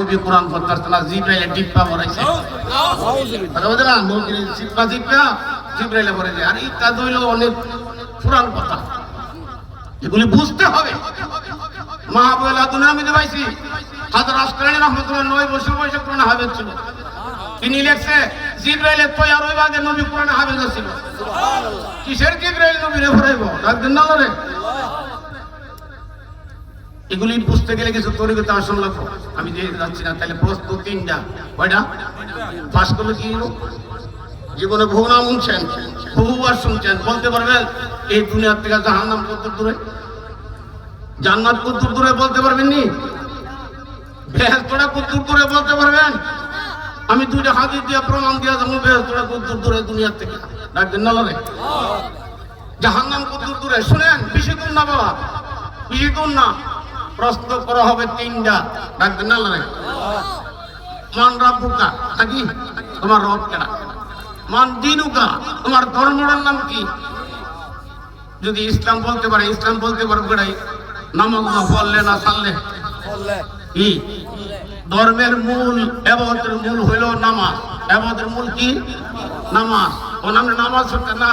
নবী কোরআন পড়তে না, জিব্রাইলে ডিপ্পা পড়াইছে। কথা বলতে না, নবীর জিব্বা জিব্বা জিব্রাইলে পড়াইছে। আর এটা হইল অনেক পুরান কথা, এগুলি বুঝতে হবে। মাহবুব আদুনা আমি পাইছি হযরত আসকারী রাহমাতুল্লাহ 9 বছর বয়সে কোরআন হাফেজ ছিল। তিনি লিখছে জিব্রাইলের তৈয়ার হইবার আগে নবী কোরআনে হাফেজ ছিল। সুবহানাল্লাহ। কিসের জিব্রাইল নবীরে পড়াইবো? রাখবেন না লরে। এগুলি বুঝতে গেলে কিছু তরিকত আসল লাগবে। আমি যে যাচ্ছি না, তাহলে প্রশ্ন 3টা। কয়টা? পাস করলে কি হলো? জীবনে বহু নাম শুনছেন, বহুবার শুনছেন, বলতে পারবেন এই দুনিয়ার থেকে জাহান্নাম কত দূরে, জান্নাত কত দূরে বলতে পারবেন নি? বেহেশতটা কত দূরে বলতে পারবেন? আমি 2টা হাদিস দিয়ে প্রমাণ দিয়ে যাবো বেহেশতটা কত দূরে দুনিয়ার থেকে। রাখবেন না লরে। জাহান্নাম কত দূরে শুনেন, বেশি দূর না বাবা, বেশি দূর না। প্রশ্ন করা হবে 3টা। রাখবেন না লরে। মান রাব্বুকা, নাকি তোমার রব কেডা? মান দিনুকা, তোমার ধর্মের নাম কি? যদি ইসলাম বলতে পারে, ইসলাম বলতে পারবো কেডাই? নামাজ না পড়লে না ছাড়লে কি? ধর্মের মূল, ইবাদতের মূল হইল নামাজ। ইবাদতের মূল কি? নামাজ। ও নামে নামাজ হচ্ছে না।